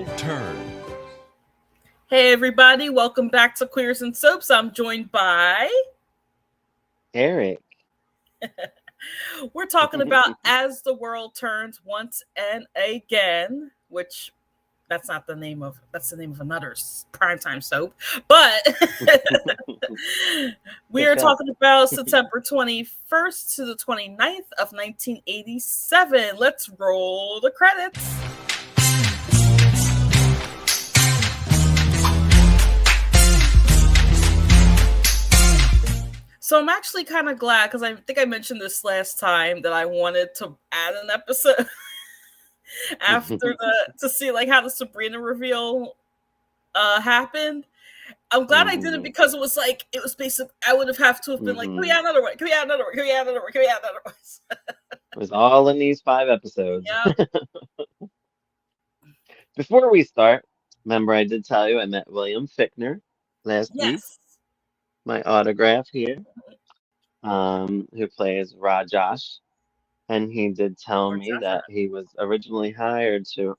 World Turns. Hey everybody, welcome back to Queers and Soaps. I'm joined by Eric. We're talking about As the World Turns Once and Again, which that's the name of another primetime soap. But we are talking about September 21st to the 29th of 1987. Let's roll the credits. So I'm actually kind of glad, because I think I mentioned this last time, that I wanted to add an episode after to see like how the Sabrina reveal happened. I'm glad I did it, because it was basic. I would have to have been like, can we add another one? Can we add another one? Can we add another one? Can we add another one? It was all in these 5 episodes. Yeah. Before we start, remember I did tell you I met William Fichtner last week. My autograph here. Who plays Rajosh. And he did tell me that he was originally hired to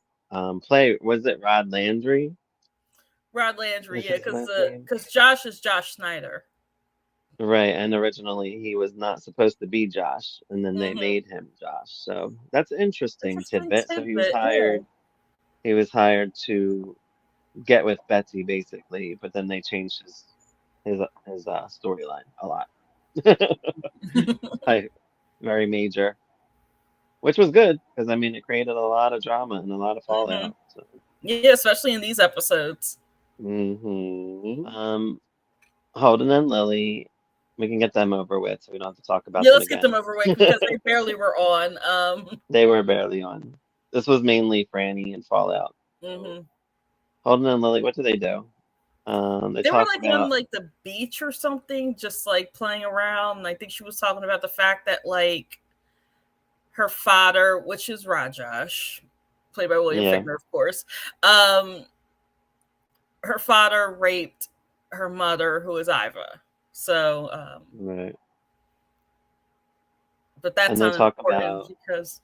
play, was it Rod Landry? Rod Landry, yeah, because Josh is Josh Snyder. Right, and originally he was not supposed to be Josh, and then they made him Josh. So that's an interesting tidbit. So he was hired. Yeah. He was hired to get with Betsy, basically, but then they changed his storyline a lot. Very major, which was good, because I mean it created a lot of drama and a lot of fallout. So. Yeah, especially in these episodes. Holden and Lily, we can get them over with, so we don't have to talk about. Yeah, let's get them over with, because they barely were on. They were barely on. This was mainly Franny and Fallout. Holden and Lily, what do? They were like on like the beach or something, just like playing around. And I think she was talking about the fact that like her father, which is Rajosh, played by William Fichtner, of course, her father raped her mother, who is Iva. So, right. But that's not important because.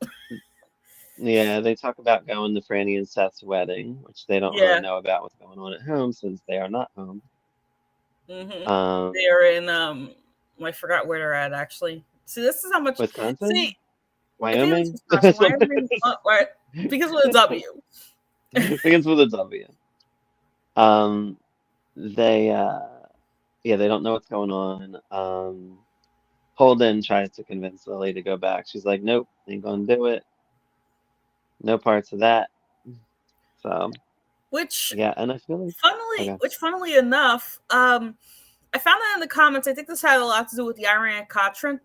Yeah, they talk about going to Franny and Seth's wedding, which they don't really know about what's going on at home since they are not home. They're in I forgot where they're at actually. See, this is how much Wisconsin? See, Wyoming? Wyoming because with a W. Begins with a W. They don't know what's going on. Holden tries to convince Lily to go back. She's like, nope, ain't gonna do it. No parts of that. So, and I feel like funnily enough, I found that in the comments. I think this had a lot to do with the Iran Contra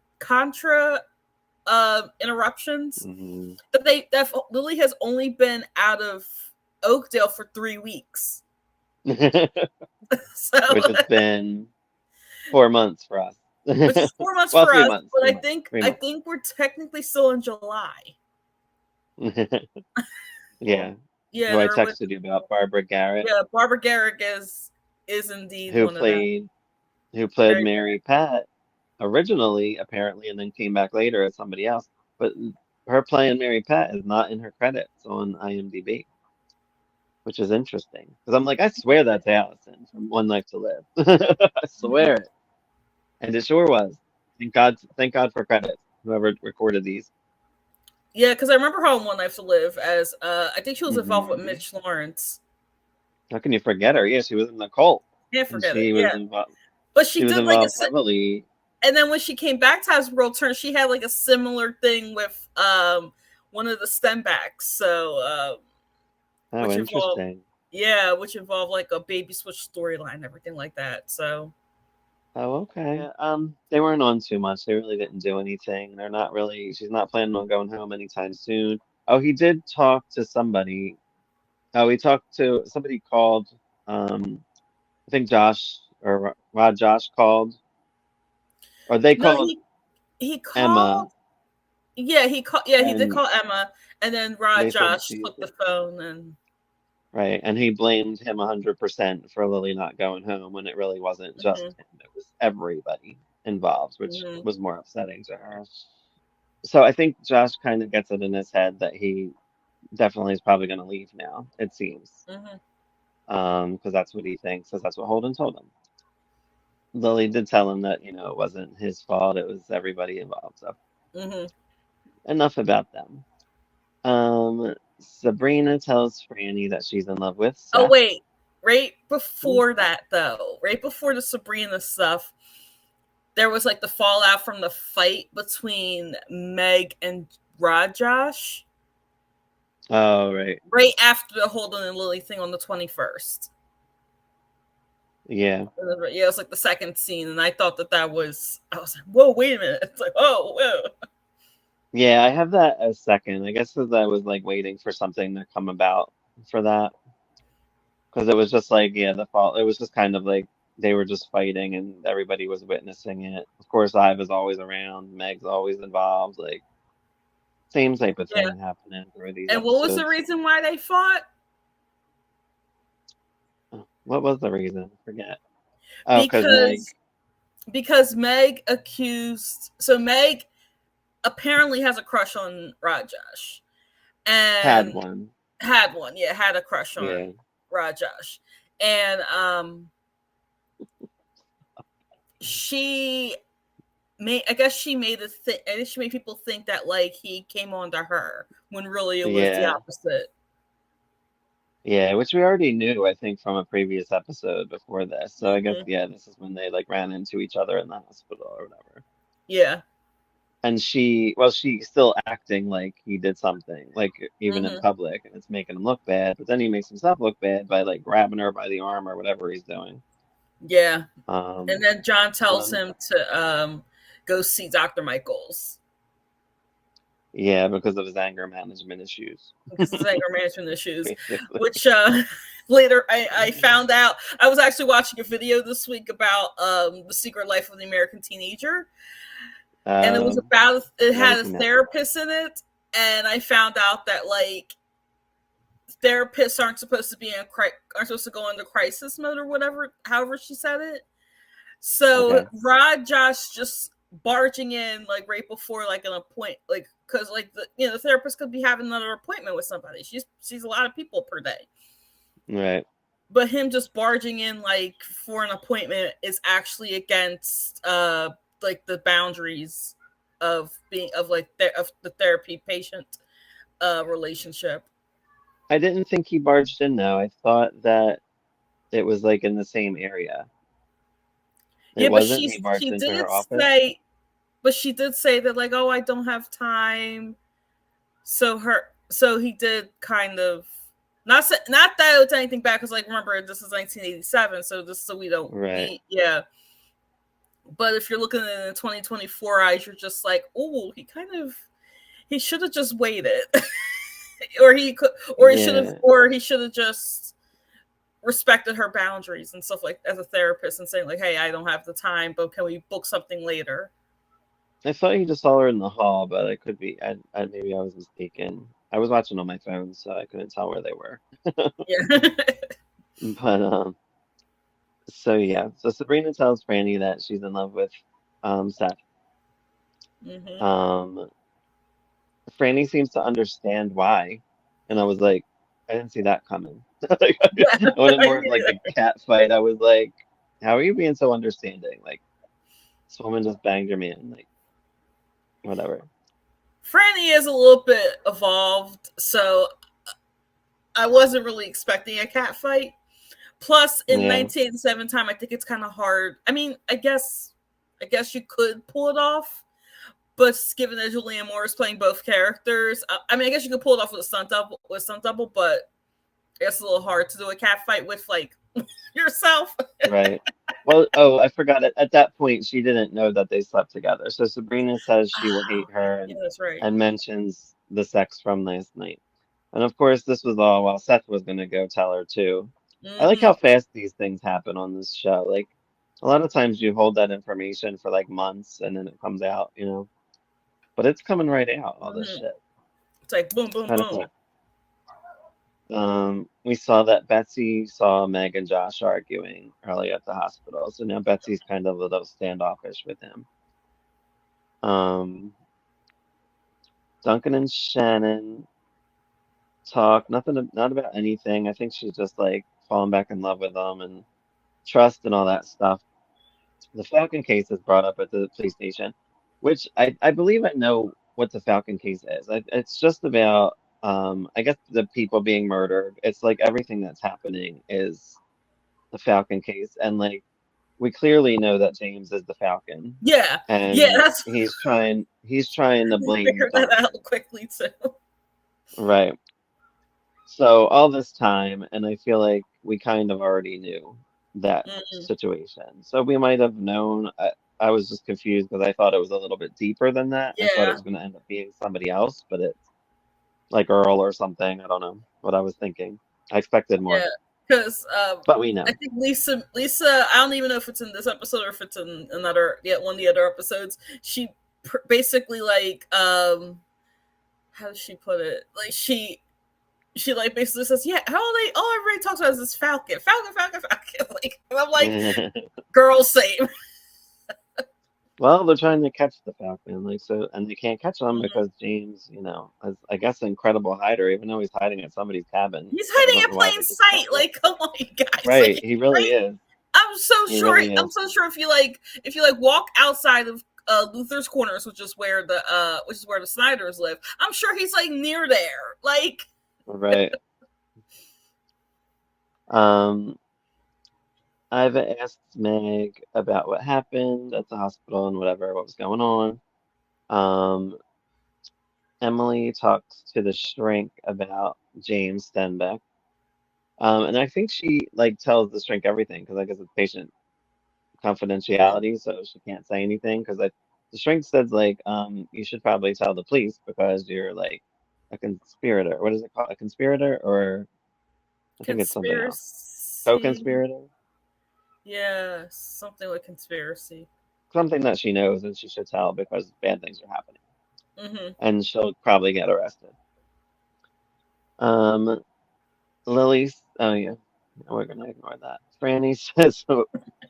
interruptions. That Lily has only been out of Oakdale for 3 weeks. Which has been 4 months for us. Which is 4 months for us, but I think we're technically still in July. Yeah. Who I texted you about, Barbara Garrett. Yeah, Barbara Garrett is indeed who played Mary Pat originally, apparently, and then came back later as somebody else. But her playing Mary Pat is not in her credits on IMDb, which is interesting. Because I'm like, I swear that's Allison from One Life to Live. I swear it. And it sure was. Thank God for credits, whoever recorded these. Yeah, because I remember her on One Life to Live as I think she was involved with Mitch Lawrence. How can you forget her? Yeah, she was in the cult. Can't forget it. Was involved. But she did like heavily. And then when she came back to As the World Turns, she had like a similar thing with one of the STEM backs. So interesting. Which involved like a baby switch storyline and everything like that. So. Oh, okay. They weren't on too much. They really didn't do anything. She's not planning on going home anytime soon. Oh, he did talk to somebody. Oh, he talked to somebody called, I think Josh or Josh called. Or they called he called Emma. Yeah, he did call Emma, and then Josh took the phone and. Right, and he blamed him 100% for Lily not going home when it really wasn't just him. It was everybody involved, which was more upsetting to her. So I think Josh kind of gets it in his head that he definitely is probably going to leave now, it seems. Hmm. Because that's what he thinks, because that's what Holden told him. Lily did tell him that, it wasn't his fault, it was everybody involved. So Hmm. enough about them. Sabrina tells Franny that she's in love with Oh Seth. wait, right before that though, right before the Sabrina stuff, there was like the fallout from the fight between Meg and Rajosh. Oh, right. Right after the Holden and Lily thing on the 21st. Yeah. Yeah, it was like the second scene, and I thought that was. I was like, "Whoa, wait a minute!" It's like, "Oh, whoa." Yeah, I have that as second. I guess because I was like waiting for something to come about for that. Because it was just like, yeah, the fall. It was just kind of like they were just fighting and everybody was witnessing it. Of course, Iva's always around. Meg's always involved. Like, same type of Yeah. thing happening through these And what was the episodes. reason why they fought? What was the reason? I forget. Oh, because Meg Because Meg accused. So Meg apparently has a crush on Rajosh, had and one. had one. Yeah, had a crush Yeah. on Rajosh, and she made. I guess she made I guess she made people think that like he came on to her when really it was the Yeah. opposite. Yeah, which we already knew, I think, from a previous episode before this. So I guess, Hmm. yeah, this is when they like ran into each other in the hospital or whatever. Yeah. And she's still acting like he did something, like even in Hmm. public, and it's making him look bad. But then he makes himself look bad by like grabbing her by the arm or whatever he's doing. Yeah. And Um, then John tells so him to go see Dr. Michaels yeah, because of his anger management issues, because his anger management issues, basically. which later I found out. I was actually watching a video this week about the secret life of the American teenager, and it was Um, about it I haven't had a seen that. therapist in it, and I found out that like therapists aren't supposed to be aren't supposed to go into crisis mode or whatever, however she said it. So Okay, Rod Josh just barging in like right before like an appointment, like because like the therapist could be having another appointment with somebody. She's sees a lot of people per day, right. but him just barging in like for an appointment is actually against like the boundaries of being of like of the therapy patient relationship. I didn't think he barged in though. I thought that it was like in the same area. It Yeah, but wasn't. He barged she into did her office. say, but she did say that like, oh, I don't have time. So he did kind of not that it's anything bad because like remember this is 1987, so just so we don't Right. be yeah. But if you're looking at it in 2024 eyes, you're just like, oh, he should have just waited, or he could, Yeah. or he should have just respected her boundaries and stuff like as a therapist and saying like, hey, I don't have the time, but can we book something later? I thought he just saw her in the hall, but I could be. Maybe I was mistaken. I was watching on my phone, so I couldn't tell where they were. Yeah. But so yeah. So Sabrina tells Franny that she's in love with Seth. Hmm. Um, Franny seems to understand why, and I was like, I didn't see that coming. Like, Yeah. I wanted more of like a cat fight. I was like, how are you being so understanding? Like, this woman just banged your man. Like, whatever. Franny is a little bit evolved, so I wasn't really expecting a cat fight. Plus, in Yeah. 1987 time, I think it's kind of hard. I mean, I guess you could pull it off, but given that Julianne Moore is playing both characters, I mean, I guess you could pull it off with a stunt double, but it's a little hard to do a cat fight with like yourself. Right. Well, oh, I forgot it. At that point, she didn't know that they slept together. So Sabrina says she will hate her Yeah, that's right. and mentions the sex from last night. And of course, this was all while Seth was going to go tell her too. I like Mm-hmm. how fast these things happen on this show. Like, a lot of times you hold that information for like months and then it comes out. But it's coming right out, all this Mm-hmm. shit. It's like boom, It's boom, kind of boom. cool. We saw that Betsy saw Meg and Josh arguing early at the hospital, so now Betsy's kind of a little standoffish with him. Um, Duncan and Shannon. talk, nothing, not about anything. I think she's just like falling back in love with him and trust and all that stuff. The Falcon case is brought up at the police station, which I believe I know what the Falcon case is. It's just about, I guess the people being murdered. It's like everything that's happening is the Falcon case, and like we clearly know that James is the Falcon, Yeah, yeah, and that's he's trying to blame figure that Dawn, out quickly too. right? So all this time, and I feel like we kind of already knew that Mm, situation. So we might have known. I was just confused because I thought it was a little bit deeper than that. I thought it yeah, was going to end up being somebody else, but it's like Earl or something. I don't know what I was thinking. I expected more, yeah. Because but we I know. think Lisa, I don't even know if it's in this episode or if it's in another, yet one of the other episodes. She basically like how does she put it? Like she like basically says, "Yeah, how are they? Oh, everybody talks about is this Falcon, Falcon, Falcon, Falcon." Like, and I'm like, "Girl, same." Well, they're trying to catch the Falcon, like so, and they can't catch them Mhm. because James, is I guess an incredible hider, even though he's hiding at somebody's cabin. He's I hiding don't in know why they plain just sight. don't look. Like, come on, you guys. Like, Right, he really right? is. I'm so He sure. really I'm is. so sure if you like walk outside of Luther's Corners, which is where the Snyders live. I'm sure he's like near there. Like, Right. Um, I've asked Meg about what happened at the hospital and whatever, what was going on. Um, Emily talks to the shrink about James Stenbeck. And I think she like tells the shrink everything because I guess it's patient confidentiality, so she can't say anything because the shrink says like you should probably tell the police because you're like a conspirator. What is it called? A conspirator or I think it's something else. conspiracy. Co-conspirator? Yeah, something like conspiracy. Something that she knows and she should tell because bad things are happening. Mm-hmm. And she'll probably get arrested. Um, Lily's, oh yeah, we're gonna ignore that. Franny says, so,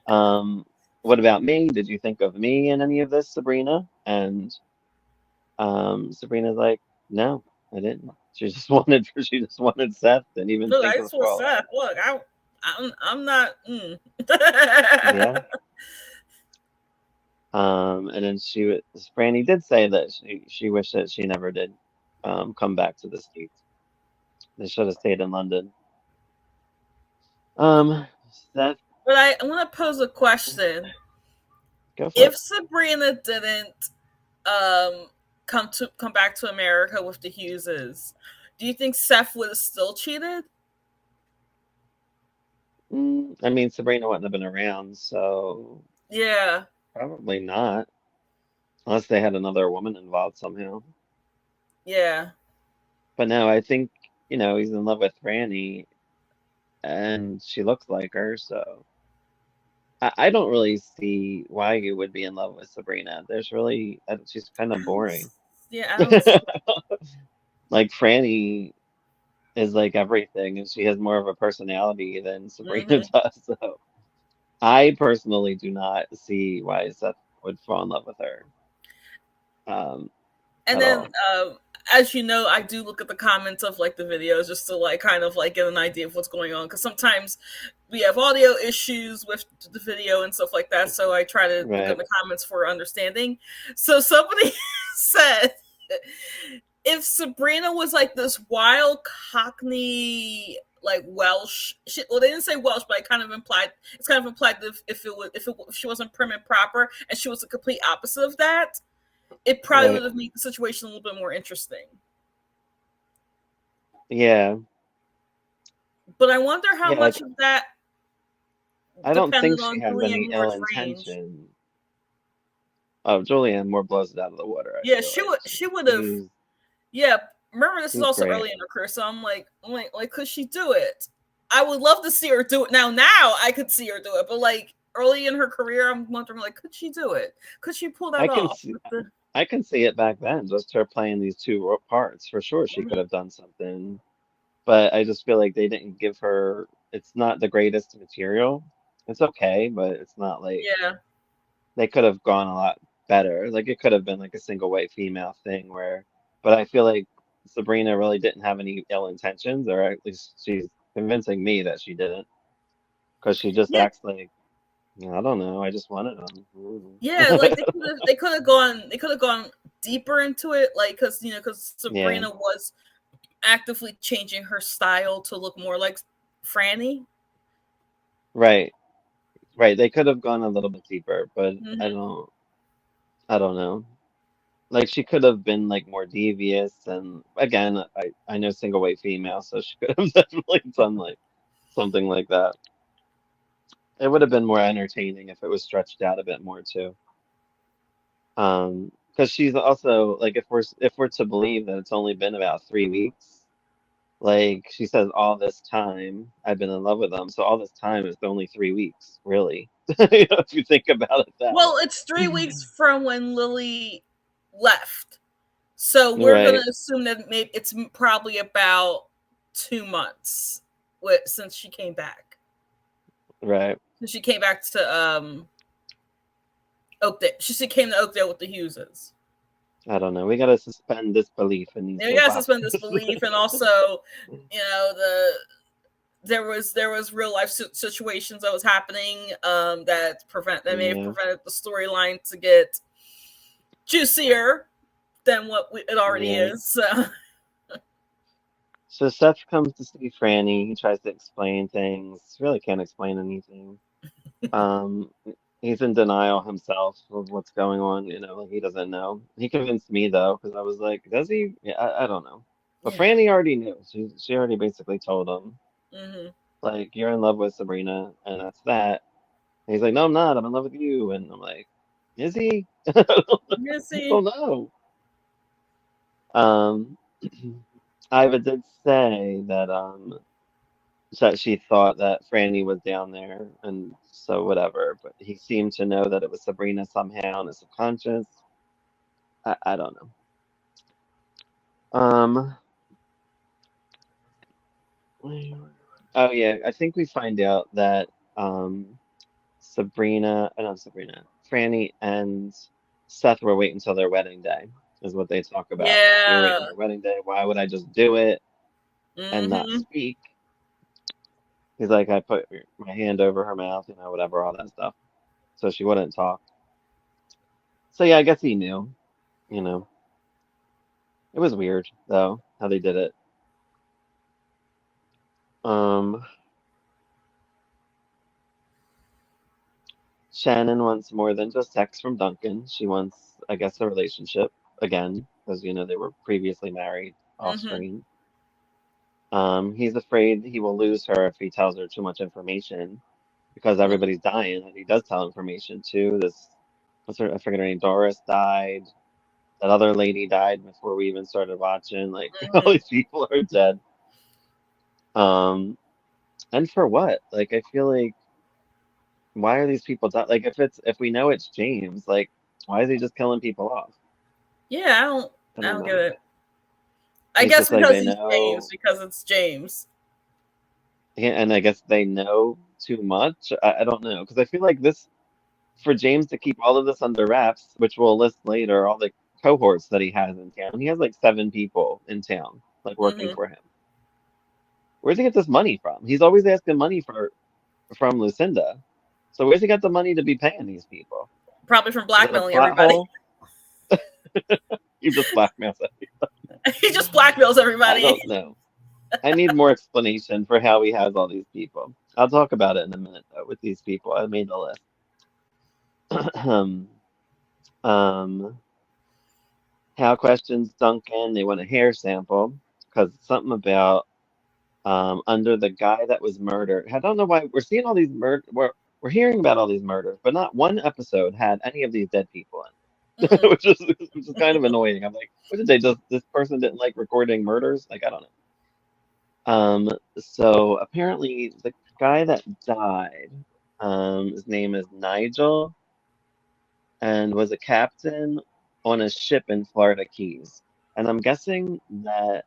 um, what about me? Did you think of me in any of this, Sabrina? And Sabrina's like, no, I didn't. She just wanted Seth, didn't even Look, think I of just want Scarlett. Seth. Look, I'm not. Mm. Yeah. And then Franny did say that she wished that she never did come back to the States. They should have stayed in London. Um, Seth, But I want to pose a question. go for it. If Sabrina didn't um come back to America with the Hugheses, do you think Seth would have still cheated? I mean, Sabrina wouldn't have been around, so Yeah, probably not, unless they had another woman involved somehow. yeah. But no, I think, he's in love with Franny, and she looks like her, so I don't really see why you would be in love with Sabrina. She's kind of I don't. boring. Yeah, I don't see. Like Franny is like everything, and she has more of a personality than Sabrina Mm-hmm. does. So I personally do not see why Seth would fall in love with her um, And at then, all. as you know, I do look at the comments of like the videos just to like kind of like get an idea of what's going on because sometimes we have audio issues with the video and stuff like that. So I try to look at Right, the comments for understanding. So somebody said if Sabrina was like this wild Cockney like Welsh, well they didn't say Welsh, but it's kind of implied that if she wasn't prim and proper and she was the complete opposite of that, it probably would right. have made the situation a little bit more interesting. Yeah, But I wonder how yeah. Like much of that I don't depended think she on has any Julianne ill Moore's range. intention. Oh, Julianne Moore blows it out of the water, I Yeah, feel like. she would have. She's Yeah, remember this is she's also great. early in her career, so like, could she do it? I would love to see her do it now. Now I could see her do it, but like early in her career, I'm wondering like, could she do it? Could she pull I that can off? see I can see it back then, just her playing these two parts. For sure, she could Mhm. have done something, but I just feel like they didn't give her. It's not the greatest material. It's okay, but it's not like Yeah, they could have gone a lot better. Like it could have been like a single white female thing where, but I feel like Sabrina really didn't have any ill intentions, or at least she's convincing me that she didn't, because she just Yeah, acts like, I don't know, I just wanted them. yeah, like they could have gone deeper into it, like because Yeah, Sabrina was actively changing her style to look more like Franny. right, right. They could have gone a little bit deeper, but Hmm. I don't know. Like she could have been like more devious, and again, I know single white female, so she could have definitely done like something like that. It would have been more entertaining if it was stretched out a bit more too. Because she's also like, if we're to believe that it's only been about 3 weeks, like she says, all this time I've been in love with them, so all this time is only 3 weeks, really. If you think about it that Well, it's way. 3 weeks from when Lily left, so we're gonna Right, assume that maybe it's probably about 2 months since she came back. right. Since she came back to Oakdale, she came to Oakdale with the Hugheses. I don't know. We gotta suspend disbelief in these And we soap gotta suspend this operas. belief, and also, there was real life situations that was happening that may have Yeah. prevented the storyline to get juicier than it already Yeah. is. So. So Seth comes to see Franny. He tries to explain things. Really can't explain anything. Um, he's in denial himself of what's going on. Like he doesn't know. He convinced me though, because I was like, does he? Yeah, I don't know. But Yeah. Franny already knew. She already basically told him, Hmm. like, you're in love with Sabrina, and that's that. And he's like, no, I'm not. I'm in love with you. And I'm like, is he? I You don't see. know. Um, Iva did say that she thought that Franny was down there, and so whatever. But he seemed to know that it was Sabrina somehow in his subconscious. I don't know. Um. Oh yeah, I think we find out that not Sabrina, Franny and Seth were waiting until their wedding day, is what they talk about. Like we were waiting Yeah. on their wedding day. Why would I just do it and not Hmm. speak? He's like, I put my hand over her mouth, whatever, all that stuff, so she wouldn't talk. So yeah, I guess he knew. You know, it was weird though how they did it. Um, Shannon wants more than just sex from Duncan. She wants, I guess, a relationship again, because they were previously married off Hmm. screen. He's afraid he will lose her if he tells her too much information because everybody's dying, and he does tell information too. I forget her name, Doris died. That other lady died before we even started watching. Like all Hmm. these people are dead. Um, and for what? Like I feel like, why are these people dying? Like if we know it's James, like why is he just killing people off? Yeah, I don't. I I don't don't get know. it. I It's guess just like because they he's James. know, Because it's James. yeah, and I guess they know too much. I don't know, because I feel like this, for James to keep all of this under wraps, which we'll list later, all the cohorts that he has in town. He has like 7 people in town, like working Hmm. for him. Where's he get this money from? He's always asking money from Lucinda. So where's he got the money to be paying these people? Probably from Is it a blackmailing plot everybody. hole? He just blackmails it. He just blackmails I everybody. don't know. I need more explanation for how he has all these people. I'll talk about it in a minute though, with these people. I made the list. um, Hal questions Duncan. They want a hair sample because something about under the guy that was murdered. I don't know why we're seeing all these we're hearing about all these murders, but not one episode had any of these dead people in it, Mm. which is kind of annoying. I'm like, what did they just? This person didn't like recording murders? Like I don't know. So apparently the guy that died, his name is Nigel, and was a captain on a ship in Florida Keys. And I'm guessing that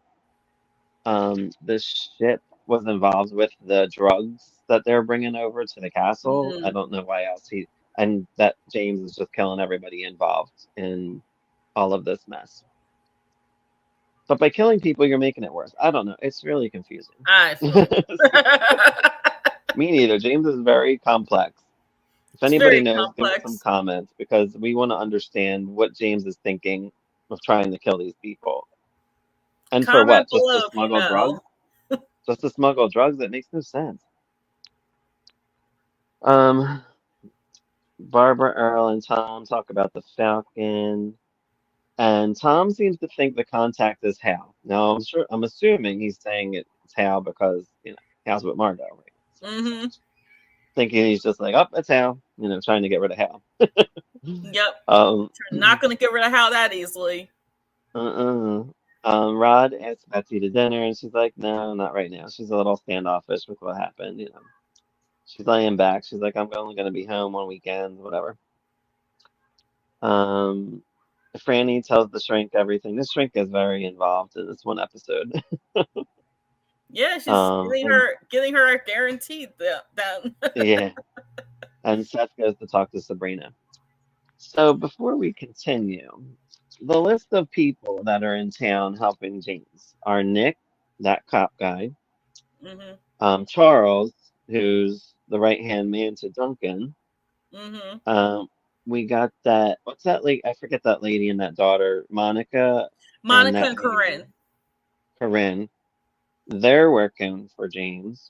the ship was involved with the drugs that they're bringing over to the castle. I Mm. don't know why else and that James is just killing everybody involved in all of this mess. But by killing people, you're making it worse. I don't know. It's really confusing. I feel you. Me neither. James is very complex. If It's anybody very knows, give us some complex. comments because we want to understand what James is thinking of trying to kill these people. And for Comment what? Just to below if you smuggle drugs? know. Just to smuggle drugs? That makes no sense. Um, Barbara, Earl, and Tom talk about the Falcon. And Tom seems to think the contact is Hal. Now, I'm assuming he's saying it's Hal because, Hal's with Margot, right? So, Mm-hmm. thinking he's just like, oh, it's Hal, trying to get rid of Hal. Yep. um, You're not gonna get rid of Hal that easily. uh-uh. Rod asks Betsy to dinner, and she's like, no, not right now. She's a little standoffish with what happened. She's laying back. She's like, I'm only going to be home on weekends, whatever. Um, Franny tells the shrink everything. The shrink is very involved in this one episode. Yeah, she's getting And her a guaranteed then. yeah, and Seth goes to talk to Sabrina. So before we continue, the list of people that are in town helping James are Nick, that cop guy, Mm-hmm. Charles, who's the right-hand man to Duncan. Mm-hmm. Um, we got that, what's that lady? I forget that lady and that daughter, Monica, and Monica that and lady, Corinne. Corinne. They're working for James.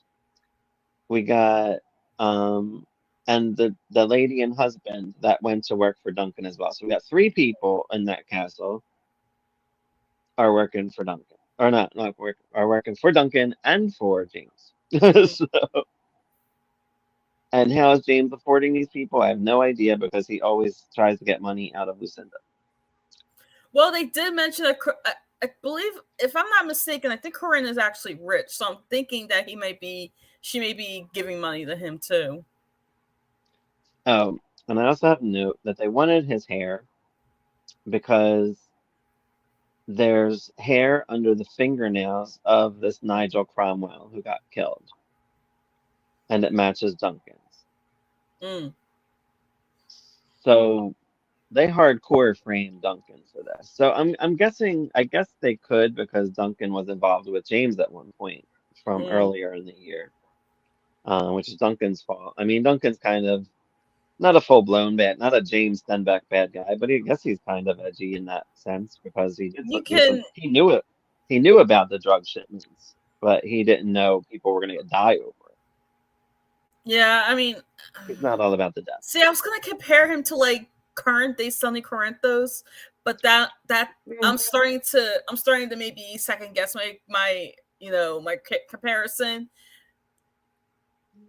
We got and the lady and husband that went to work for Duncan as well. So we got three people in that castle are working for Duncan. Or not work are working for Duncan and for James. Mm-hmm. So, and how is James affording these people? I have no idea because he always tries to get money out of Lucinda. Well, they did mention I believe, if I'm not mistaken, I think Corinne is actually rich, so I'm thinking that she may be giving money to him too. Oh, and I also have to note that they wanted his hair because there's hair under the fingernails of this Nigel Cromwell who got killed, and it matches Duncan's. Mm. So they hardcore framed Duncan for this. So I'm guessing I guess they could because Duncan was involved with James at one point from Mm. earlier in the year, which is Duncan's fault. I mean, Duncan's kind of not a full blown bad, not a James Stenbeck bad guy, but I guess he's kind of edgy in that sense because he did You do some. can, He knew it. He knew about the drug shipments, but he didn't know people were going to die over it. yeah. I mean, He's not all about the death. see, I was gonna compare him to like current day Sonny Corinthos, but that Yeah. I'm starting to maybe second guess my my comparison.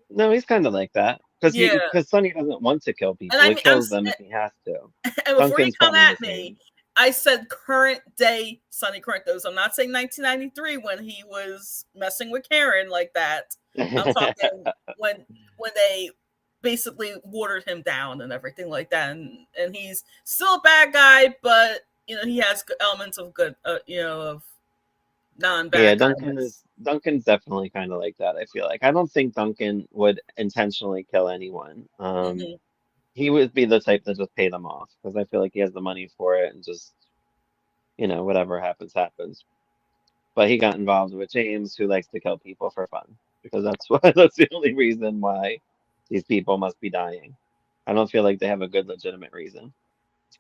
No, he's kind of like that because Yeah, Sonny doesn't want to kill and people. I He mean, I'm kills them if he has to. and before you Duncan's come kind of the at same. me, I said current day Sonny Corinthos. I'm not saying 1993 when he was messing with Karen like that. I'm talking when they basically watered him down and everything like that, and he's still a bad guy, but he has elements of good, of Yeah, non-bad guys. Duncan's definitely kind of like that. I feel like I don't think Duncan would intentionally kill anyone. Hmm. He would be the type to just pay them off because I feel like he has the money for it and just whatever happens happens. But he got involved with James, who likes to kill people for fun because that's why that's the only reason why these people must be dying. I don't feel like they have a good legitimate reason.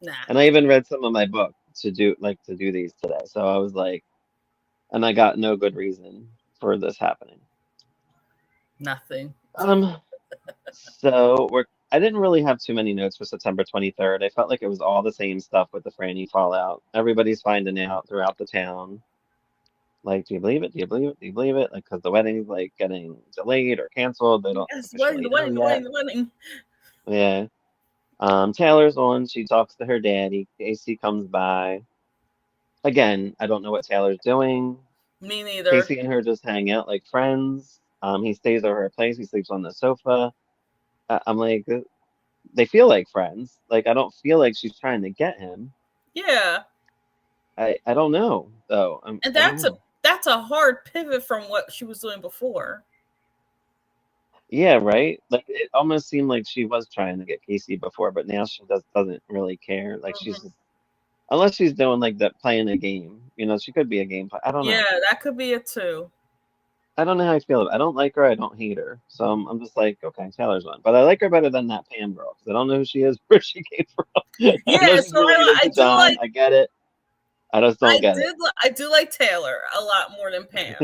Nah, And I even read some of my book to do these today. So I was like, and I got no good reason for this happening. nothing. Um, so I didn't really have too many notes for September 23rd. I felt like it was all the same stuff with the Franny fallout. Everybody's finding out throughout the town. Like, do you believe it? Do you believe it? Do you believe it? Like, because the wedding's like getting delayed or canceled. They don't Yes, the wedding, officially the know wedding, the yet. wedding, the wedding. Yeah. Taylor's on. She talks to her daddy. Casey comes by. Again, I don't know what Taylor's doing. Me neither. Casey and her just hang out like friends. He stays over her place. He sleeps on the sofa. I'm like, they feel like friends. Like, I don't feel like she's trying to get him. Yeah, I don't know though. and I don't that's a know. that's a hard pivot from what she was doing before. Yeah, right. Like it almost seemed like she was trying to get Casey before, but now she doesn't really care. Like she's Hmm. just Unless she's doing like that, playing a game. She could be a game player. I don't Yeah, know. that could be it too. I don't know how I feel. I don't like her. I don't hate her. So I'm just like, okay, Taylor's one. But I like her better than that Pam girl because I don't know who she is, where she came from. I know Yeah, she's so related I to do John. like I get it. I just don't get it. I do like Taylor a lot more than Pam.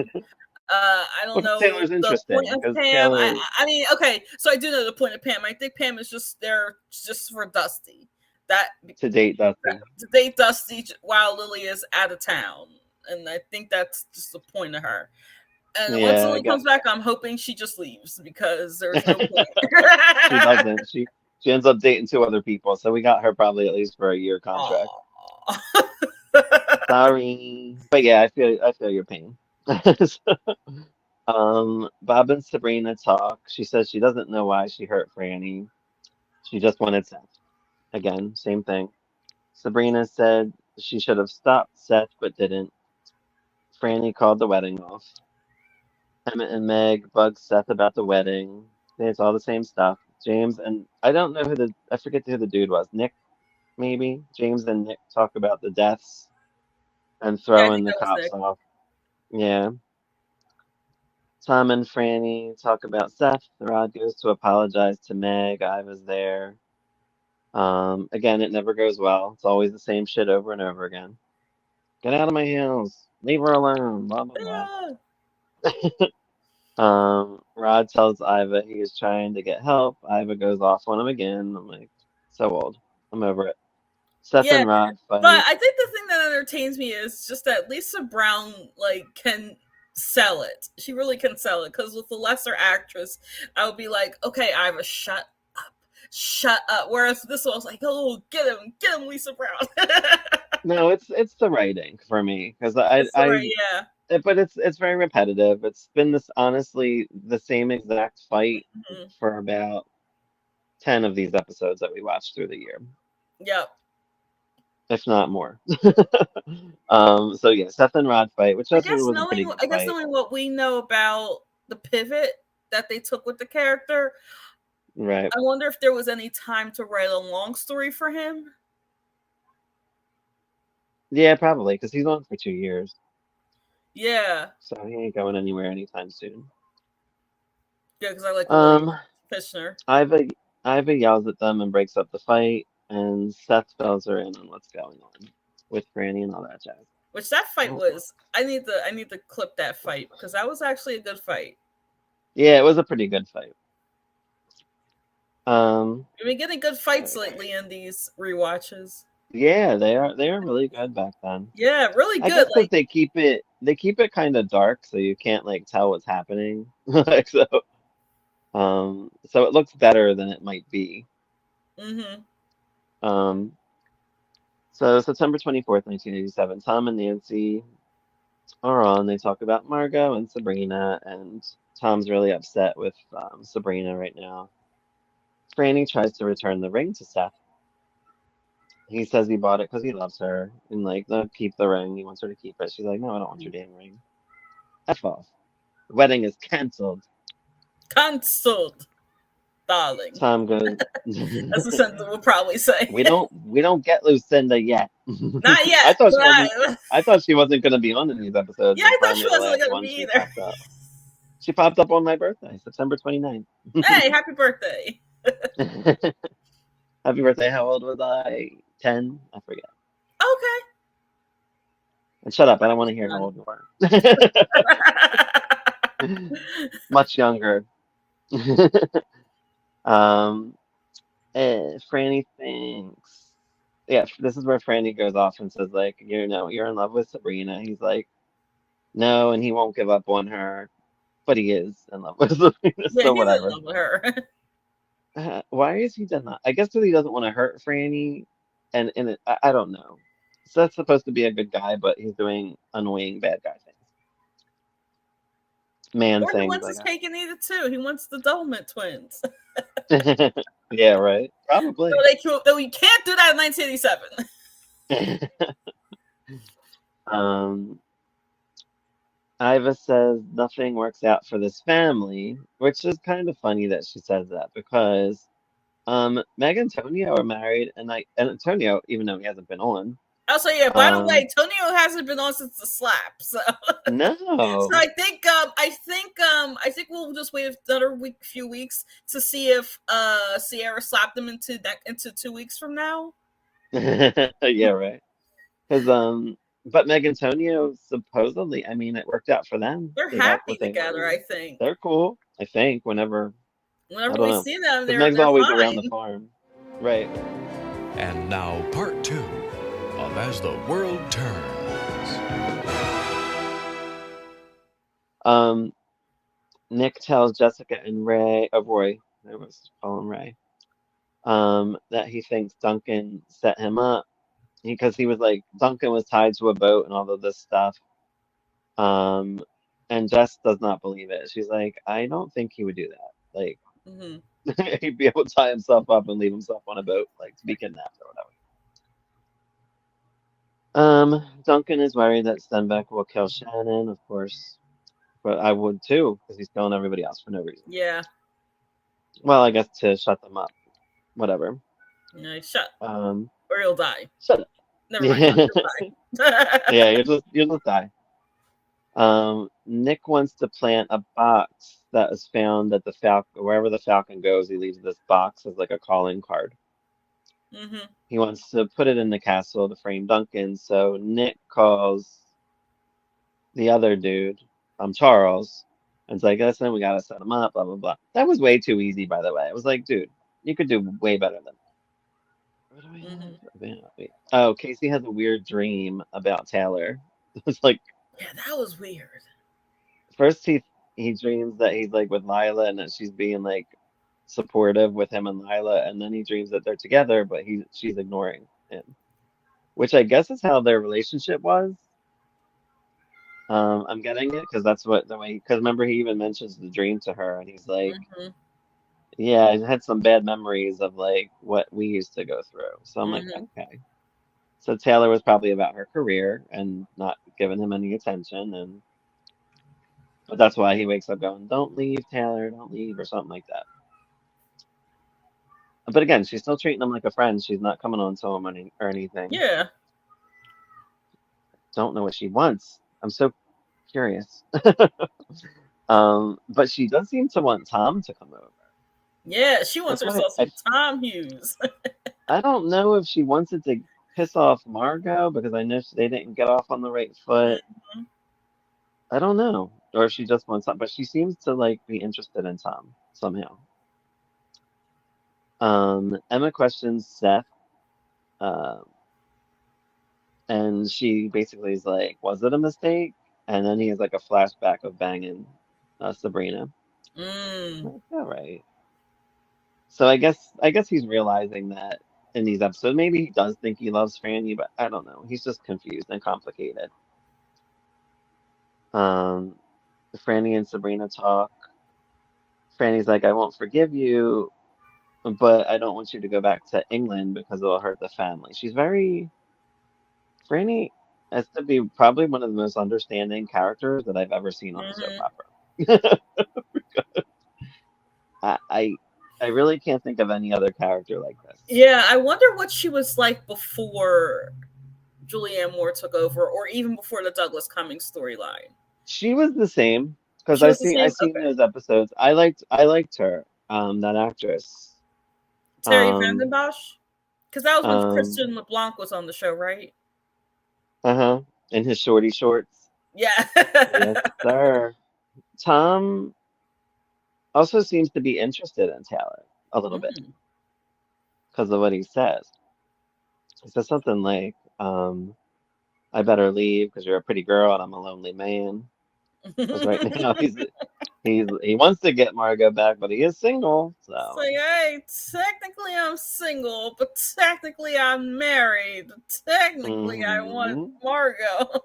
I don't But know Taylor's the point interesting of because Pam. Taylor, I mean, okay, so I do know the point of Pam. I think Pam is just there just for Dusty. That to date Dusty. to date Dusty while Lily is out of town, and I think that's just the point of her. And once Yeah, I Lily guess comes back, I'm hoping she just leaves because there's no point. she doesn't. She ends up dating two other people, so we got her probably at least for a year contract. Aww. Sorry, but yeah, I feel your pain. Bob and Sabrina talk. She says she doesn't know why she hurt Franny. She just wanted Seth. Again, same thing. Sabrina said she should have stopped Seth but didn't. Franny called the wedding off. Emmett and Meg bugged Seth about the wedding. It's all the same stuff. James and I don't know I forget who the dude was. Nick, maybe? James and Nick talk about the deaths and Yeah, I throwing think the that was cops Nick. off. Yeah. Tom and Franny talk about Seth. Rod goes to apologize to Meg. I was there. Again, it never goes well. It's always the same shit over and over again. Get out of my house. Leave her alone. Blah blah blah. Yeah. Rod tells Iva he is trying to get help. Iva goes off on him again. I'm like, so old. I'm over it. Seth Yeah, and Rod but fight. I think the thing that entertains me is just that Lisa Brown can sell it. She really can sell it because with the lesser actress, I would be like, okay, Iva, shut up. Whereas this one was like, oh, get him, Lisa Brown. No, it's the writing for me because I It's I right, yeah. but it's very repetitive. It's been this honestly the same exact fight Mhm. for about 10 of these episodes that we watched through the year, Yep. if not more. So yeah, Seth and Rod fight, which actually was a pretty good I guess fight. knowing what we know about the pivot that they took with the character, Right. I wonder if there was any time to write a long story for him. Yeah, probably, because he's on for 2 years. Yeah. So he ain't going anywhere anytime soon. Yeah, because I like William Um, Fishner. Iva Iva yells at them and breaks up the fight, and Seth fills her in on what's going on with Franny and all that jazz. Which that fight Oh, was. I need to clip that fight because that was actually a good fight. yeah, it was a pretty good fight. Um, We've been getting good fights lately in these rewatches. yeah, they are really good back then. Yeah, really I good. guess that they keep it kind of dark, so you can't like tell what's happening. Like so it looks better than it might be. Mm-hmm. Um, so September 24th, 1987, Tom and Nancy are on. They talk about Margot and Sabrina, and Tom's really upset with Sabrina right now. Franny tries to return the ring to Seth. He says he bought it because he loves her, and like, no, keep the ring. He wants her to keep it. She's like, no, I don't want your damn ring. F off. The wedding is canceled. Cancelled, darling. Tom goes, That's the sentence we'll probably say. we don't get Lucinda yet. Not I yet. thought But she wasn't I thought she wasn't gonna be on in these episodes, yeah, and I thought finally she the wasn't last gonna one be she either. popped up. She popped up on my birthday, September 29th. Hey, happy birthday. Happy birthday. How old was I? 10? I forget. Okay. And shut up, I don't want to hear how old you are. Much younger. um Franny thinks, yeah, this is where Franny goes off and says, like, you're in love with Sabrina. He's like, no, and he won't give up on her, but he is in love with Sabrina, Yeah, so he's in whatever. love with her. Why is he done that? I guess because he doesn't want to hurt Franny, and I don't know. So that's supposed to be a good guy, but he's doing annoying bad guy man Or he things, wants I his cake and eat it too. He wants the Dolman twins. guess. Yeah, right. Probably. Though we can't do that in 1987. um, Iva says nothing works out for this family, which is kind of funny that she says that because Meg and Antonio are married, and Antonio, even though he hasn't been on, Also, yeah. By the way, Tonio hasn't been on since the slap, so No. so I think we'll just wait another few weeks to see if Sierra slapped him into 2 weeks from now. Yeah, right. Because but Meg and Tonio supposedly, I mean, it worked out for them. They're They got happy what they together. I wanted. think They're cool. I think whenever I whenever don't we know, see them, because they're Meg's they're always around the fine. farm, right? And now, part two of As the World Turns. Nick tells Jessica and Roy, I was calling Ray, that he thinks Duncan set him up because he was like Duncan was tied to a boat and all of this stuff. Um, and Jess does not believe it. She's like, I don't think he would do that. Like, Hmm. he'd be able to tie himself up and leave himself on a boat, like to be kidnapped or whatever. Duncan is worried that Stenbeck will kill Shannon, of course, but I would too, because he's killing everybody else for no reason. Yeah. Well, I guess to shut them up. Whatever. Yeah, shut. Um, Or he'll die. shut up. Never mind. He'll die. Yeah, you'll just die. Nick wants to plant a box that was found at the Falcon, wherever the Falcon goes, he leaves this box as like a calling card. Hmm. He wants to put it in the castle to frame Duncan, so Nick calls the other dude, Charles, and it's like, listen, we gotta set him up, blah blah blah. That was way too easy, by the way. It was like, dude, you could do way better than. What do we have? Wait. Oh, Casey has a weird dream about Taylor. It's like Yeah, that was weird. first he dreams that he's like with Lila and that she's being like supportive with him and Lila, and then he dreams that they're together, but she's ignoring him, which I guess is how their relationship was. I'm getting it because that's what the way because remember he even mentions the dream to her and he's like, Hmm. yeah, I had some bad memories of like what we used to go through. So I'm like, Hmm. okay. So Taylor was probably about her career and not giving him any attention, and but that's why he wakes up going, "Don't leave, Taylor, don't leave," or something like that. But again, she's still treating him like a friend. She's not coming on to him or anything. Yeah. Don't know what she wants. I'm so curious. But she does seem to want Tom to come over. Yeah, she wants That's why herself some Tom Hughes. I don't know if she wants it to piss off Margot because I know they didn't get off on the right foot. Mhm. I don't know, or if she just wants Tom, but she seems to like be interested in Tom somehow. Emma questions Seth, um, and she basically is like, "Was it a mistake?" And then he has like a flashback of banging Sabrina. Mm. Like, all right. So I guess he's realizing that in these episodes. Maybe he does think he loves Franny, but I don't know. He's just confused and complicated. Um, Franny and Sabrina talk. Franny's like, I won't forgive you, but I don't want you to go back to England because it'll hurt the family. She's very Franny has to be probably one of the most understanding characters that I've ever seen on a soap Hmm. opera. I, I I really can't think of any other character like this. Yeah, I wonder what she was like before Julianne Moore took over, or even before the Douglas Cummings storyline. She was the same because She was the I same. seen Okay. those episodes. I liked her, that actress. Terry Um, Vandenbosch, because that was when um, Christian LeBlanc was on the show, right? uh-huh. In his shorty shorts. Yeah. Yes, sir. Tom also seems to be interested in Taylor a little bit Mhm. because of what he says. He says something like, I better leave because you're a pretty girl and I'm a lonely man. Because right now he wants to get Margot back, but he is single, It's so. like, hey, technically I'm single, but technically I'm married. Technically I want Hmm. Margot.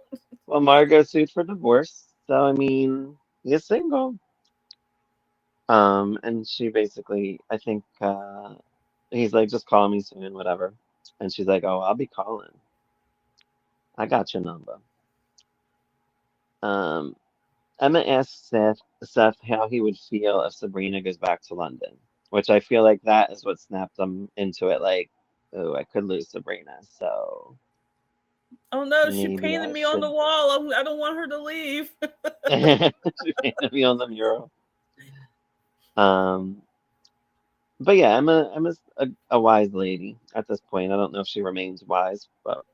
Well, Margot sued for divorce, so I mean, he is single. And she basically, I think, he's like, just call me soon, whatever. And she's like, oh, I'll be calling. I got your number. Um, Emma asks Seth how he would feel if Sabrina goes back to London, which I feel like that is what snapped him into it. Like, oh, I could lose Sabrina. So, Oh no, she Maybe painted I me on the should. wall. I don't want her to leave. She painted me on the mural. Um, but yeah, I'm a wise lady at this point. I don't know if she remains wise, but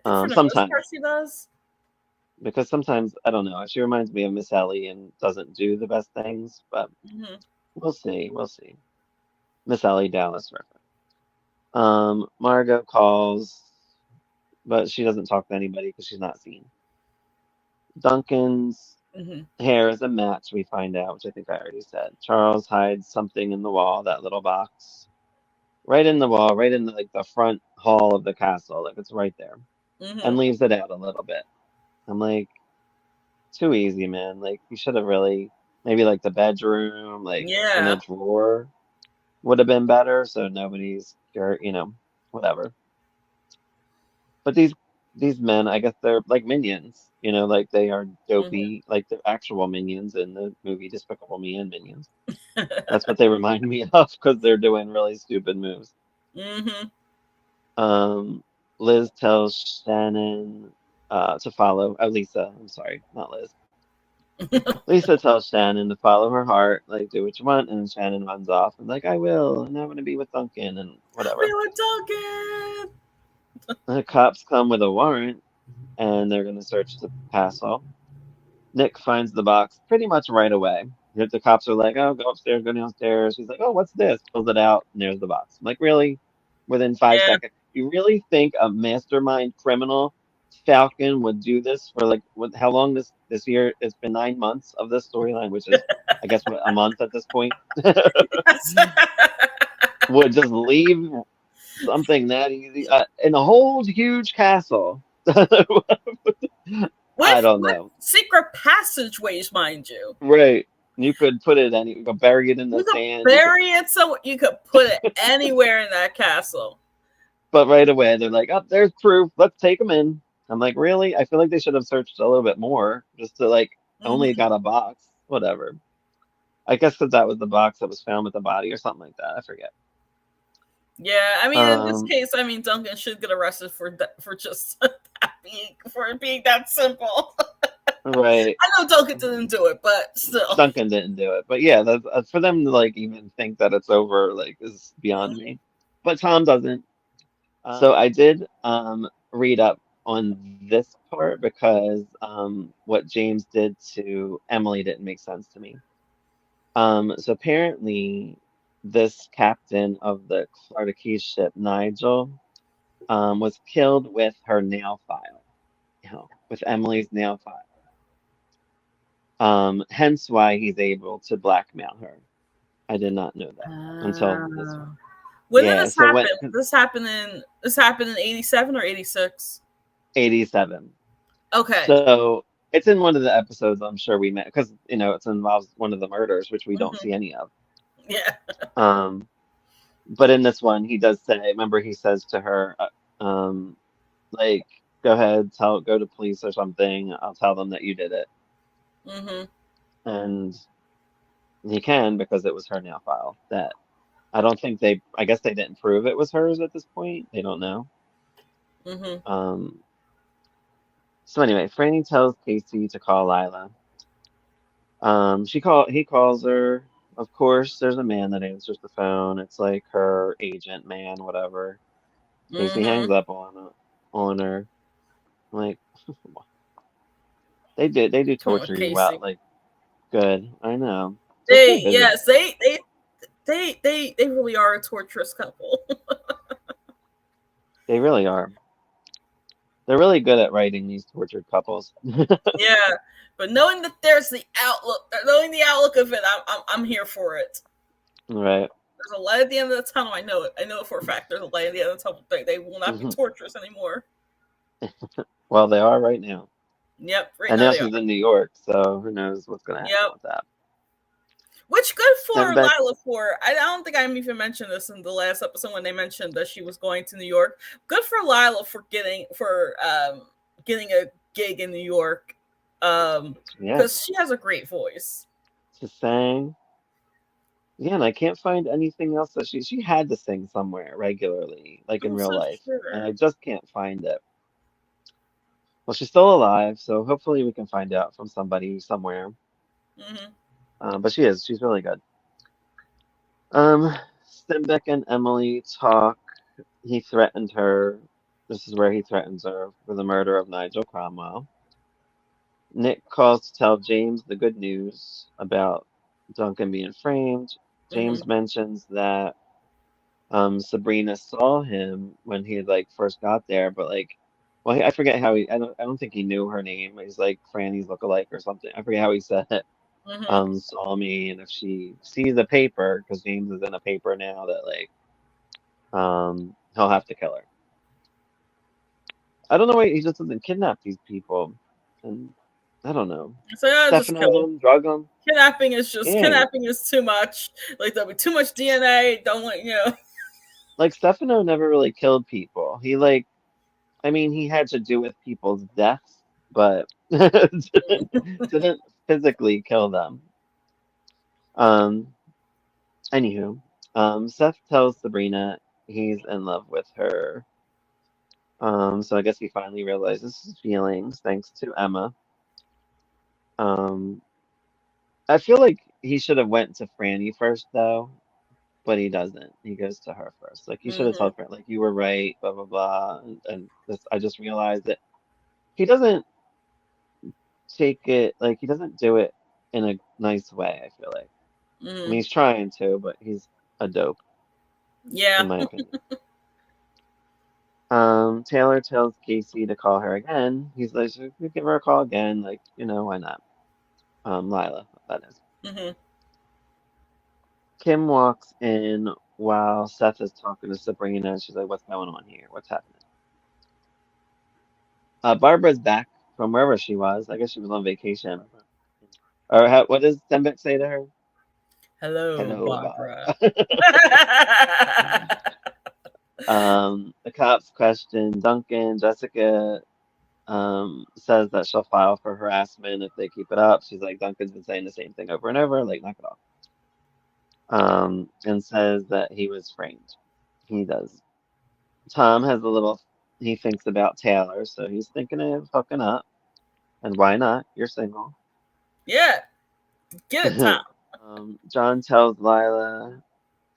I think for the most sometimes part she does. because sometimes I don't know. She reminds me of Miss Ellie and doesn't do the best things, but Hmm. we'll see. We'll see. Miss Ellie Dallas reference. Margot calls, but she doesn't talk to anybody because she's not seen. Duncan's Hmm. hair is a match, we find out, which I think I already said. Charles hides something in the wall, that little box. Right in the wall, right in like the front hall of the castle, like it's right there. Hmm. And leaves it out a little bit. I'm like, too easy, man. Like you should have really maybe like the bedroom, like in a Yeah. drawer would have been better, so nobody's sure, whatever. But these men, I guess they're like minions, like they are Hmm. dopey, like they're actual minions in the movie Despicable Me and Minions. That's what they remind me of because they're doing really stupid moves. Hmm. Um, Liz tells Shannon to follow. Lisa, I'm sorry, not Liz. Lisa tells Shannon to follow her heart, like do what you want, and Shannon runs off and like I will, and I'm gonna be with Duncan and We whatever. were talking. The cops come with a warrant and they're gonna search the castle. Nick finds the box pretty much right away. The cops are like, "Oh, go upstairs, go downstairs." He's like, "Oh, what's this?" Pulls it out, and there's the box. I'm like, really? Within five Yeah. seconds? You really think a mastermind criminal Falcon would do this for like how long this year? It's been 9 months of this storyline, which is, I guess, what, a month at this point. Yes. Would just leave something that easy in a whole huge castle. I don't With know. secret passageways, mind you. Right. You could put it you could bury it in the You could sand. bury it so you could put it anywhere in that castle. But right away they're like, "Oh, there's proof. Let's take them in." I'm like, "Really?" I feel like they should have searched a little bit more, just to like only Hmm. got a box, whatever. I guess because that was the box that was found with the body or something like that. I forget. Yeah, I mean, in this Um, case, I mean, Duncan should get arrested for just that for it being that simple. right. I know Duncan didn't do it, but still. Duncan didn't do it, but yeah, for them to like even think that it's over, like, is beyond Mhm. me. But Tom doesn't. So I did read up on this part because what James did to Emily didn't make sense to me. So apparently, this captain of the Florida Keys ship, Nigel, was killed with her nail file, with Emily's nail file. Hence why he's able to blackmail her. I did not know that until this one. Uh, when did Yeah, this so happen? when This happened in 87 or 86? 87. Okay. So it's in one of the episodes I'm sure we met because it involves one of the murders, which we don't Hmm. see any of. Yeah. Um, but in this one, he does say, remember, he says to her, like, go ahead, go to police or something. I'll tell them that you did it, Hmm. and he can because it was her nail file. That I don't think I guess they didn't prove it was hers at this point. They don't know. Hmm. Um, so anyway, Franny tells Casey to call Lila. He calls her. Of course, there's a man that answers the phone. It's like her agent man, whatever. Casey hangs Hmm. up on her. Like they do Come on, torture you well. Casey. Like good, I know. Just go They visit yes, them. they really are a torturous couple. They really are. They're really good at writing these tortured couples. Yeah, but knowing that there's knowing the outlook of it, I'm here for it. Right. There's a light at the end of the tunnel. I know it. I know it for a fact. There's a light at the end of the tunnel. They will not be torturous anymore. Well, they are right now. Yep, right And now now they are. she's in New York, so who knows what's gonna happen Yep. with that. Which good Then for back, Lila for. I don't think I even mentioned this in the last episode when they mentioned that she was going to New York. Good for Lila for getting a gig in New York. yeah, Because she has a great voice. to sang. Yeah, and I can't find anything else that she had to sing somewhere regularly, like in I'm real so life, and I sure. just can't find it. Well, she's still alive, so hopefully we can find out from somebody somewhere. Hmm. But she is. She's really good. Um, Simbeck and Emily talk. He threatened her. This is where he threatens her for the murder of Nigel Cromwell. Nick calls to tell James the good news about Duncan being framed. Hmm. James mentions that Sabrina saw him when he like first got there, but like, well, I forget how I don't think he knew her name. He's like Franny's lookalike or something. I forget how he said it. Hmm. Saw me, and if she sees a paper, because James is in a paper now, that like, he'll have to kill her. I don't know why he just doesn't kidnap these people, and I don't know, So yeah, just Stefano kill him. them, drug them. Yeah, Kidnapping is too much. Like there'll be too much DNA. Don't let you know. like Stefano never really killed people. He like, I mean, he had to do with people's deaths, but didn't physically kill them. Um, Anywho, Seth tells Sabrina he's in love with her. So I guess he finally realizes his feelings thanks to Emma. Um, I feel like he should have went to Franny first though, but he doesn't. He goes to her first. Like he should have Hmm. told her, like you were right, blah blah blah. And this, I just realized that he doesn't take it like he doesn't do it in a nice way, I feel like. I mean Hmm. he's trying to, but he's a dope, in Yeah. my opinion. Taylor tells Casey to call her again. He's like, "Should we give her a call again? Like, why not?" Lila, that is. Hmm. Kim walks in while Seth is talking to Sabrina, and she's like, "What's going on here? What's happening?" Barbara's back from wherever she was. I guess she was on vacation. Or what does Denbeck say to her? Hello, Hello, Barbara. Barbara. The cops question Duncan. Jessica says that she'll file for harassment if they keep it up. She's like, Duncan's been saying the same thing over and over, like, knock it off. And says that he was framed. He does. Tom has a little, he thinks about Taylor, so he's thinking of hooking up. And why not? You're single. Yeah, get it, Tom. John tells Lila,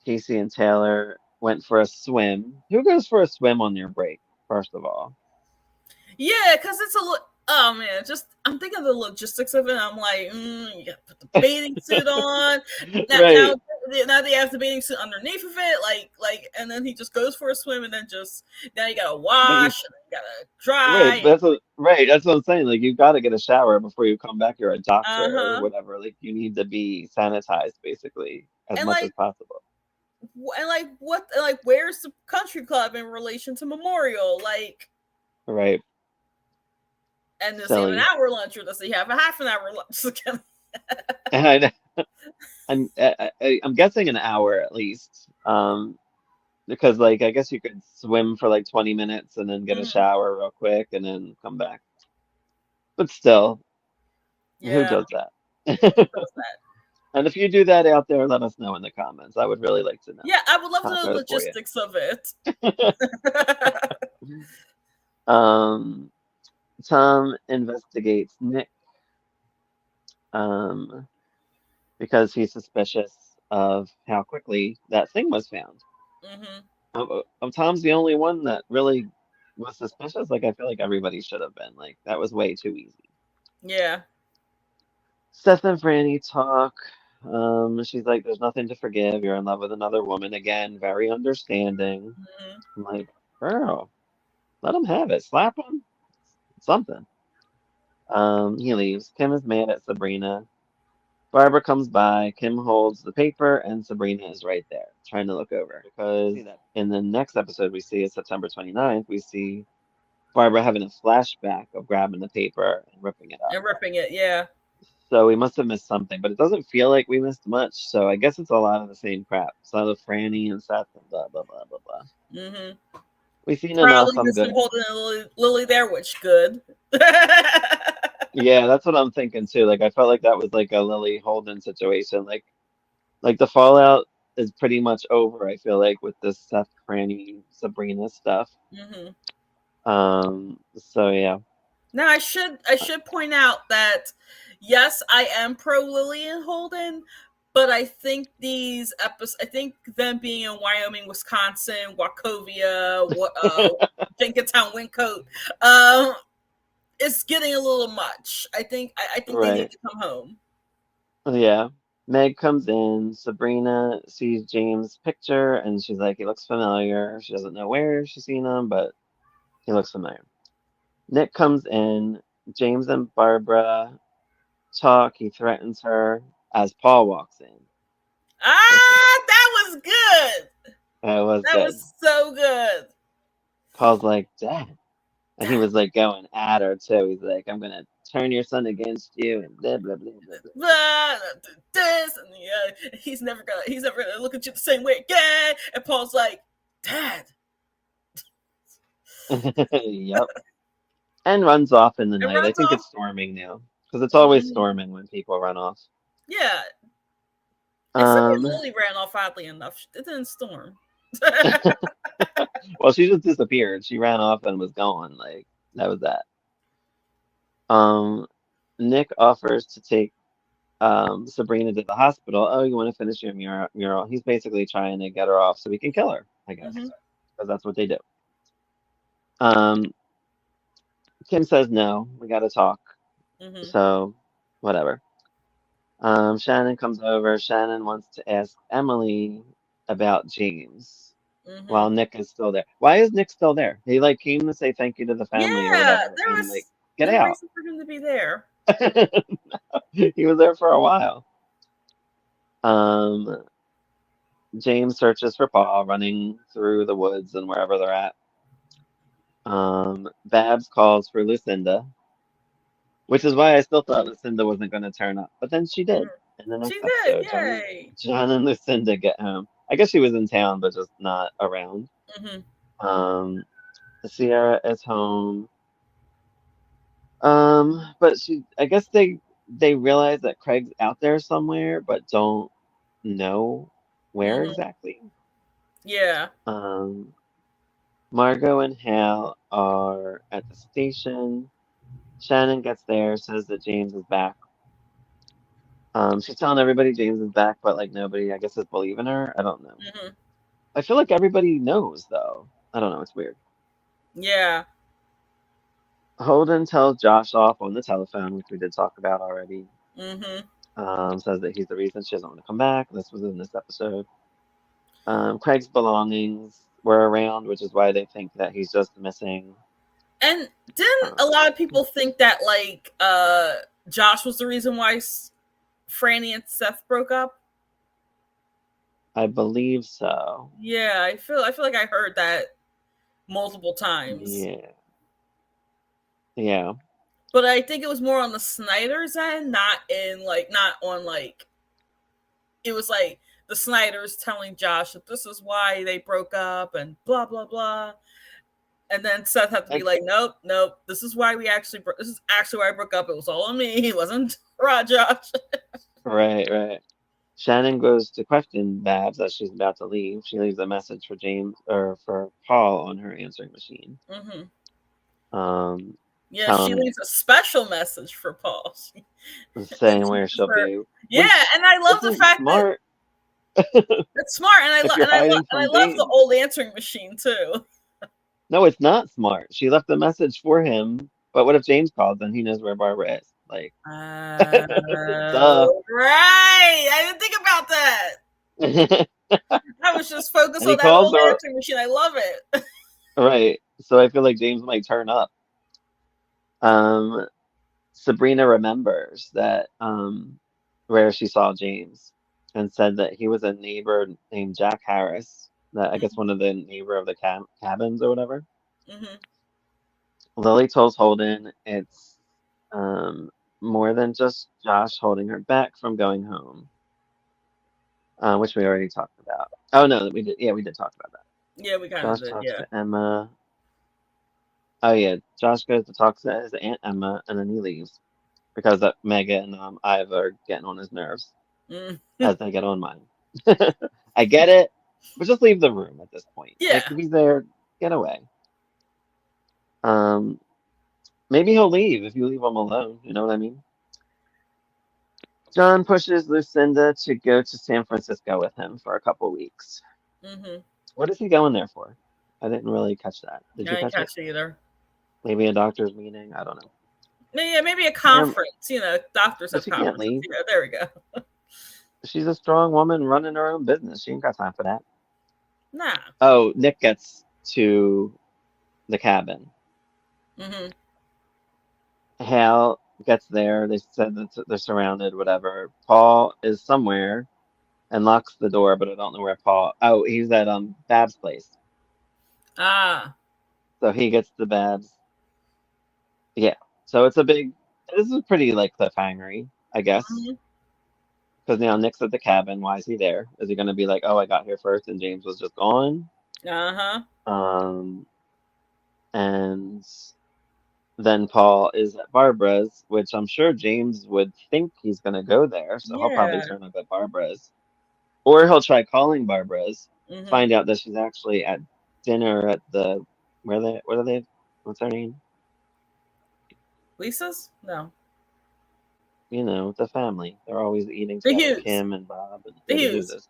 Casey and Taylor went for a swim. Who goes for a swim on your break, first of all? Yeah, because it's a look. Oh man, just I'm thinking of the logistics of it. I'm like, you gotta put the bathing suit on. Now, Right. now, now they have the bathing suit underneath of it, and then he just goes for a swim, and then just now you gotta But you wash, and you gotta Right, dry. that's what I'm saying. Like you've got to get a shower before you come back. You're a Uh doctor or huh. whatever. Like you need to be sanitized basically as And much as like, possible. where's the country club in relation to Memorial? Like, Right. and does he have an Silly. hour lunch, or does he have a half an hour lunch? And I'm guessing an hour at least. Because like I guess you could swim for like 20 minutes and then get a Mhm. shower real quick and then come back. But still, who Yeah, does that? who does that? And if you do that out there, let us know in the comments. I would really like to know. Yeah, I would love to know the Taco for you. logistics of it. Um, Tom investigates Nick um, because he's suspicious of how quickly that thing was found. Hmm. Tom's the only one that really was suspicious. Like, I feel like everybody should have been. Like, that was way too easy. Yeah. Seth and Franny talk. She's like, there's nothing to forgive. You're in love with another woman again. Very understanding. Hmm. I'm like, girl, let him have it. Slap him. Something. He leaves. Kim is mad at Sabrina. Barbara comes by, Kim holds the paper, and Sabrina is right there, trying to look over. Because in the next episode we see is September 29th, we see Barbara having a flashback of grabbing the paper and ripping it up. And ripping it, yeah. So we must have missed something, but it doesn't feel like we missed much. So I guess it's a lot of the same crap. It's a lot of Franny and Seth and blah, blah, blah, blah, blah. Hmm. We've seen enough. Probably I'm missed him good. holding a Lily there, which good. Yeah, that's what I'm thinking too. Like I felt like that was like a Lily Holden situation. Like Like the fallout is pretty much over, I feel like, with this Seth, Franny, Sabrina stuff. Hmm. So yeah. Now I should point out that yes, I am pro Lillian Holden, but I think these episodes, I think them being in Wyoming, Wisconsin, Wachovia, Jenkintown, Wyncote, um, it's getting a little much. I think they need Right. to come home. Yeah. Meg comes in, Sabrina sees James' picture, and she's like, he looks familiar. She doesn't know where she's seen him, but he looks familiar. Nick comes in, James and Barbara talk, he threatens her as Paul walks in. That was good. That was That good. was so good. Paul's like, Dad. And he was like going at her too. He's like, I'm gonna turn your son against you and blah blah blah blah Blah, this and he's never gonna look at you the same way again. And Paul's like, Dad, blah. Yep. And runs off in the and night. I runs think off. it's storming now. Because it's always Mhm. storming when people run off. Yeah, except when Um Lily ran off, oddly enough, it didn't storm. well she just disappeared. She ran off and was gone. Like that was that. Um Nick offers to take Sabrina to the hospital. Oh, you want to finish your mural? He's basically trying to get her off so he can kill her, I guess, Hmm. because that's what they do. Um, Kim says no, we got to talk. Hmm. So, whatever. Shannon comes over. Shannon wants to ask Emily about James while Hmm. Nick is still there. Why is Nick still there? He like came to say thank you to the family or Yeah, whatever, there and like was get no out. reason for him to be there. He was there for a while. Um, James searches for Paul, running through the woods and wherever they're at. Babs calls for Lucinda, which is why I still thought Lucinda wasn't going to turn up, but then she did. Mhm. In the She next did, episode, yay. John and Lucinda get home. I guess she was in town, but just not around. Hmm. Um, Sierra is home. But I guess they realize that Craig's out there somewhere, but don't know where Hmm. exactly. Yeah. Um, Margot and Hal are at the station. Shannon gets there, says that James is back. She's telling everybody James is back, but like nobody, I guess, is believing her. I don't know. Hmm. I feel like everybody knows, though. I don't know. It's weird. Yeah. Holden tells Josh off on the telephone, which we did talk about already. Hmm. Says that he's the reason she doesn't want to come back. This was in this episode. Craig's belongings were around, which is why they think that he's just missing. And didn't a Um, lot of people think that like Josh was the reason why Franny and Seth broke up? I believe so. Yeah, I feel like I heard that multiple times. Yeah. Yeah. But I think it was more on the Snyder's end, not on like it was like the Snyders telling Josh that this is why they broke up and blah blah blah. And then Seth had to be I, like, nope, nope. This is why this is actually why I broke up. It was all on me. It wasn't Josh. right, right. Shannon goes to question Babs as she's about to leave. She leaves a message for James or for Paul on her answering machine. Hmm. Um, Yeah, she telling leaves a special message for Paul. She saying leaves where she'll her, be, yeah, which and I love the isn't fact that smart it's smart, and if you're hiding I from love the James. old answering machine too. No, it's not smart. She left a message for him, but what if James calls and he knows where Barbara is? Like, duh. Right. I didn't think about that. And I was just focused he on that calls old her, answering machine. I love it. right. So I feel like James might turn up. Um, Sabrina remembers that where she saw James and said that he was a neighbor named Jack Harris, that I guess one of the neighbor of the cabins or whatever. Hmm. Lily tells Holden it's um, more than just Josh holding her back from going home, which we already talked about. Oh no, we did. Yeah, we did talk about that. Yeah, we kind of Josh did. talks Yeah. to Emma. Oh yeah, Josh goes to talk to his aunt Emma, and then he leaves because that Mega and Iva are getting on his nerves Mm. as they get on mine. I get it, but just leave the room at this point. Yeah. Like, if he's there, get away. Maybe he'll leave if you leave him alone. You know what I mean? John pushes Lucinda to go to San Francisco with him for a couple weeks. Mm-hmm. What is he going there for? I didn't really catch that. Did you I didn't catch catch it either. Maybe a doctor's meeting? I don't know. Yeah, maybe a conference. Doctors But have she can't conferences. leave. Yeah, there we go. She's a strong woman running her own business. She ain't got time for that. Nah. Oh, Nick gets to the cabin. Mm-hmm. Hal gets there. They said that they're surrounded, whatever. Paul is somewhere and locks the door, but I don't know where Paul. Oh, he's at Babs' place. Ah. So he gets the Babs. Yeah. So it's this is pretty like cliffhangery, I guess. Mm-hmm. Because now Nick's at the cabin. Why is he there? Is he going to be like, oh, I got here first and James was just gone? Uh-huh. And then Paul is at Barbara's, which I'm sure James would think he's going to go there. So he'll probably Yeah. turn up at Barbara's. Or he'll try calling Barbara's, Mm-hmm. find out that she's actually at dinner at the, what are they, what's her name? Lisa's? No. You know, the family. They're always eating The together. Hughes. Kim and Bob. And The the Hughes. Hughes.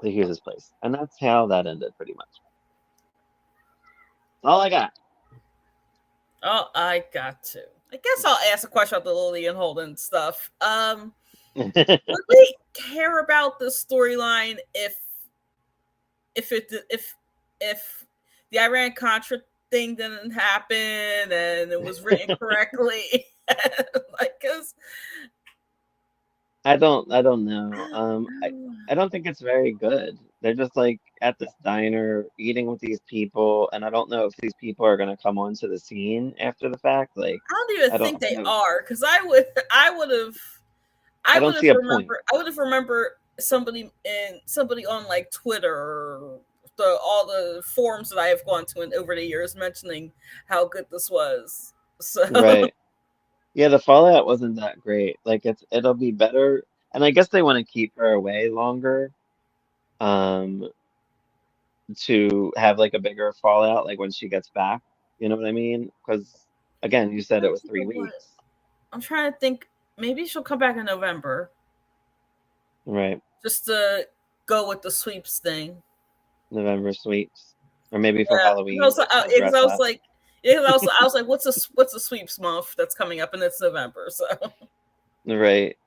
The Hughes' place. And that's how that ended, pretty much. That's all I got. Oh, I got to. I guess I'll ask a question about the Lily and Holden stuff. Would we care about the storyline if the Iran Contra thing didn't happen and it was written correctly? Cause I don't know. I don't think it's very good. They're just like at this diner eating with these people, and I don't know if these people are gonna come onto the scene after the fact. Like, I don't even think they are, because I would have remembered somebody on like Twitter or all the forums that I have gone to over the years mentioning how good this was. So right. Yeah, the fallout wasn't that great. Like it'll be better, and I guess they want to keep her away longer, to have like a bigger fallout, like when she gets back. You know what I mean? Because again, you said it was 3 weeks. I'm trying to think. Maybe she'll come back in November. Right. Just to go with the sweeps thing. November sweeps, or maybe for Halloween. I was like, what's a sweeps month that's coming up, and it's November, so. Right.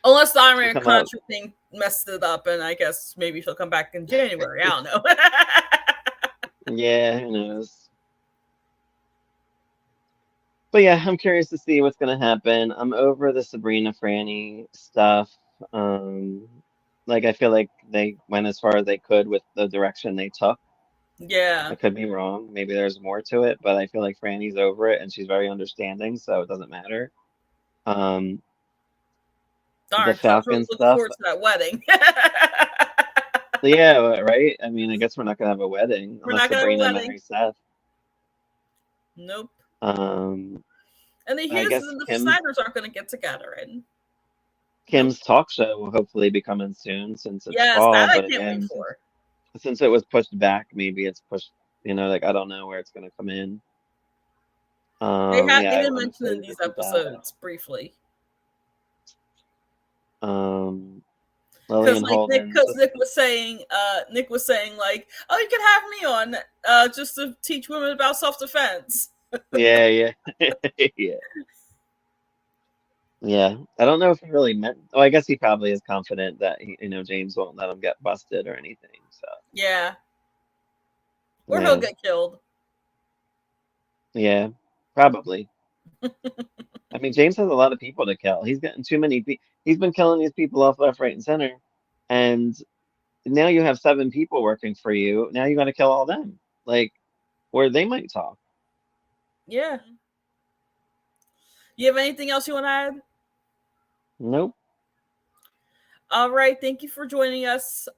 Unless the Iran Contra thing messed it up, and I guess maybe she'll come back in January. I don't know. Yeah, who knows? But yeah, I'm curious to see what's gonna happen. I'm over the Sabrina Franny stuff. Like I feel like they went as far as they could with the direction they took. Yeah. I could be wrong. Maybe there's more to it, but I feel like Franny's over it and she's very understanding, so it doesn't matter. Darn, the Falcon looking stuff. forward to that wedding. Yeah, right? I mean, I guess we're not gonna have a wedding unless Sabrina marries Seth. Nope. And the Hughes and the Snyders aren't going to get together, and Kim's talk show will hopefully be coming soon since it's yes, fall. That I but can't again, wait for. Since it was pushed back, maybe it's pushed. Like I don't know where it's going to come in. They didn't mention in these episodes briefly. Lily and Holden. Because Nick was saying like, oh, you can have me on just to teach women about self-defense. Yeah. Yeah. I don't know if he really meant. Oh, I guess he probably is confident that James won't let him get busted or anything. So yeah, or he'll get killed. Yeah, probably. I mean, James has a lot of people to kill. He's getting too many people. He's been killing these people off left, right, and center. And now you have 7 people working for you. Now you got to kill all them. Like, or they might talk. Yeah. You have anything else you want to add? Nope. All right. Thank you for joining us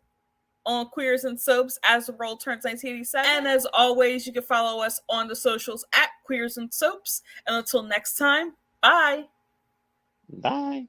on Queers and Soaps as the world turns 1987. And as always, you can follow us on the socials at Queers and Soaps. And until next time, bye. Bye.